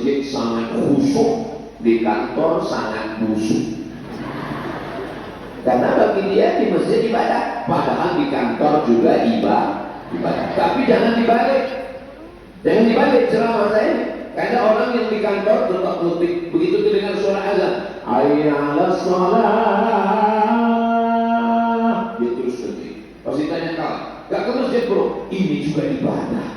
masjid sangat khusyuk, di kantor sangat busuk. Karena bagi dia di masjid ibadah, padahal di kantor juga ibadah. Tapi jangan dibalik. Jangan dibalik ceramah saya. Karena orang yang di kantor tetap nutik, begitu dengan suara azan, hayya 'alas shalah, dia terus nutik. Pasti tanya kau, gak ke masjid bro? Ini juga ibadah.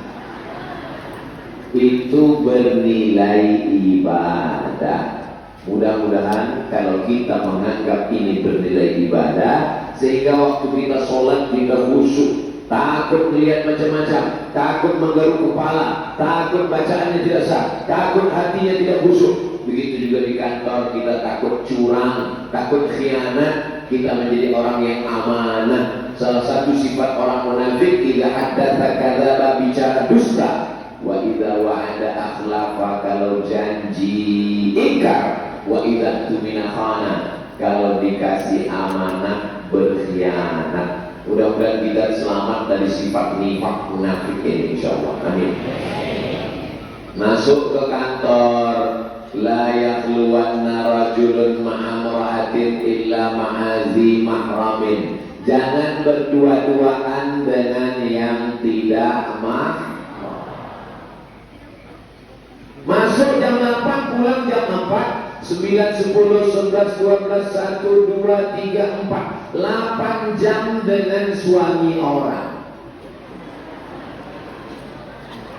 Itu bernilai ibadah. Mudah-mudahan kalau kita menganggap ini bernilai ibadah, sehingga waktu kita sholat kita khusyuk, takut melihat macam-macam, takut menggaruk kepala, takut bacaannya tidak sah, takut hatinya tidak khusyuk. Begitu juga di kantor, kita takut curang, takut khianat, kita menjadi orang yang amanah. Salah satu sifat orang munafik, idza haddatsa kadzaba, bicara dusta, wa idza wa'ada akhlafa, kalau janji ingkar, wa idza tumina khana, kalau dikasih amanah berkhianat. Mudah-mudahan kita selamat dari sifat nifaq munafik ini, insyaallah. Amin. Masuk ke kantor, la yakhluwanna rajulun ma'a imra'atin illa ma'azi mahramin. Jangan berdua-duaan dengan yang tidak mahram. Masuk jam 8, pulang jam 4. 9, 10, 11, 12, 1, 2, 3, 4 8 jam dengan suami orang.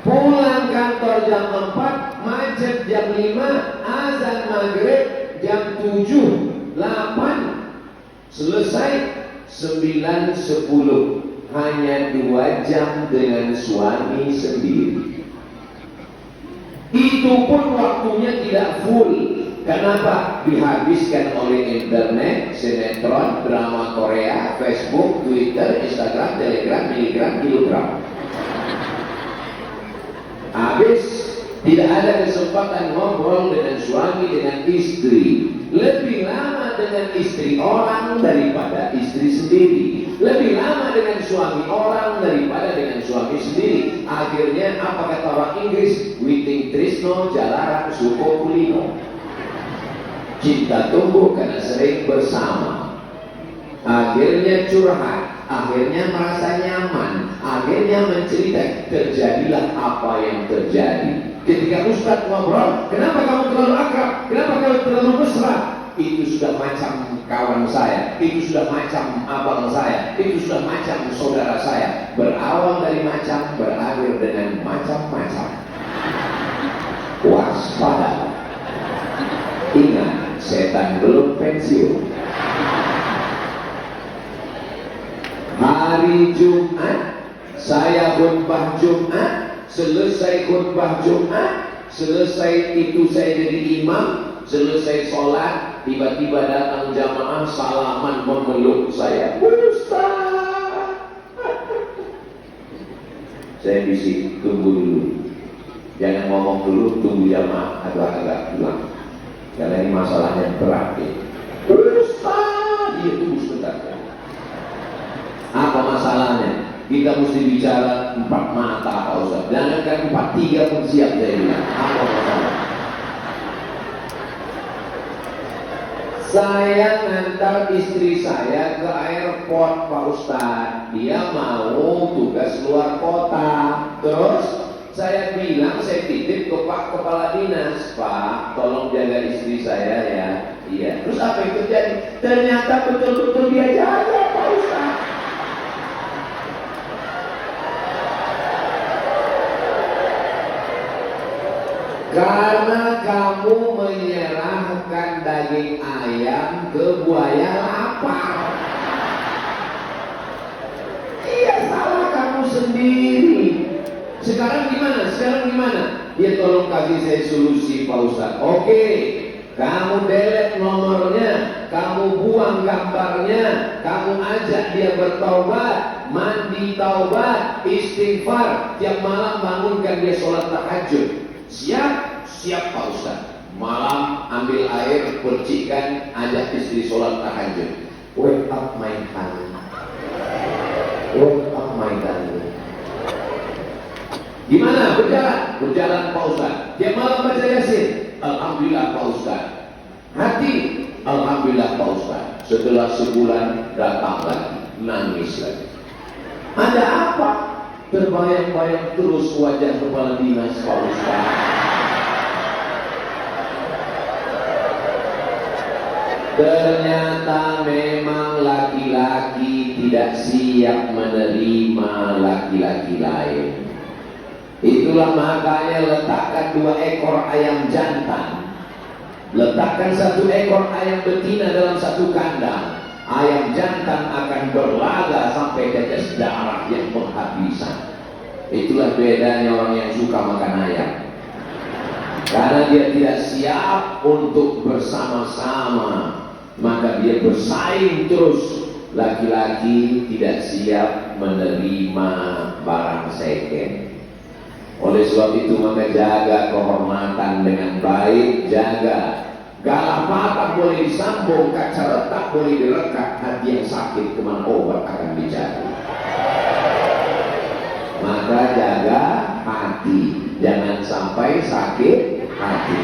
Pulang kantor jam 4, macet jam 5, azan maghrib jam 7, 8, selesai 9, 10. Hanya 2 jam dengan suami sendiri. Itu pun waktunya tidak full. Kenapa? Dihabiskan oleh internet, sinetron, drama Korea, Facebook, Twitter, Instagram, Telegram, Miligram, Kilogram. Habis, tidak ada kesempatan ngobrol dengan suami, dengan istri. Lebih lama dengan istri orang daripada istri sendiri. Lebih lama dengan suami orang daripada dengan suami sendiri. Akhirnya apa kata orang Inggris? Witing trisno jalaran suko kulino. Cinta tumbuh karena sering bersama. Akhirnya curhat, akhirnya merasa nyaman, akhirnya mencerita. Terjadilah apa yang terjadi. Ketika Ustaz ngobrol, kenapa kamu terlalu akrab? Kenapa kamu terlalu mesra? Itu sudah macam kawan saya, itu sudah macam abang saya, itu sudah macam saudara saya. Berawal dari macam, berakhir dengan macam-macam. Waspada. Ingat, setan belum pensiun. Hari Jumat saya khutbah Jumat, selesai khutbah Jumat, selesai itu saya jadi imam, selesai sholat, tiba-tiba datang jamaah salaman memeluk saya. Ustaz, saya bisik, tunggu dulu, jangan ngomong dulu, tunggu jamaah agak-agak pulang. Karena ini masalahnya berat ya. Ustaz, iya tunggu sebentar. Apa masalahnya? Kita mesti bicara 4 mata Pak Ustaz. Jangankan 4, 3 pun siap saya bilang. Apa masalah? Saya ngantar istri saya ke airport Pak Ustaz. Dia mau tugas luar kota. Terus saya bilang, saya titip ke Pak Kepala Dinas, Pak, tolong jaga istri saya ya. Iya. Terus apa yang terjadi? Ternyata betul-betul dia jaga, Pak Ustaz. Karena kamu menyerahkan daging ayam ke buaya lapar. Iya, salah kamu sendiri. Sekarang gimana? Dia tolong kasih saya solusi Pak Ustaz. Oke, kamu delete nomornya, kamu buang gambarnya, kamu ajak dia bertaubat, mandi taubat, istighfar, tiap malam bangunkan dia sholat tahajud. Siap Pak Ustaz. Malam ambil air, percikan, ajak istri sholat tahajud. Wake up my hand. Wake up my hand. Gimana? Berjalan Pak Ustaz. Tiap malam baca Yasin. alhamdulillah Pak Ustaz. Hati, alhamdulillah Pak Ustaz. Setelah sebulan datang lagi, nangis lagi. Ada apa? Terbayang-bayang terus wajah kepala dinas Pak Ustaz. Ternyata memang laki-laki tidak siap menerima laki-laki lain. Itulah makanya letakkan 2 ekor ayam jantan, letakkan 1 ekor ayam betina dalam 1 kandang. Ayam jantan akan berlaga sampai tetes darah yang penghabisan. Itulah bedanya orang yang suka makan ayam, karena dia tidak siap untuk bersama-sama, maka dia bersaing terus. Laki-laki tidak siap menerima barang second. Oleh sebab itu maka jaga kehormatan dengan baik, jaga. Galah patah boleh disambung, kaca retak boleh direkat, hati yang sakit kemana obat akan dicari. Maka jaga hati, jangan sampai sakit hati.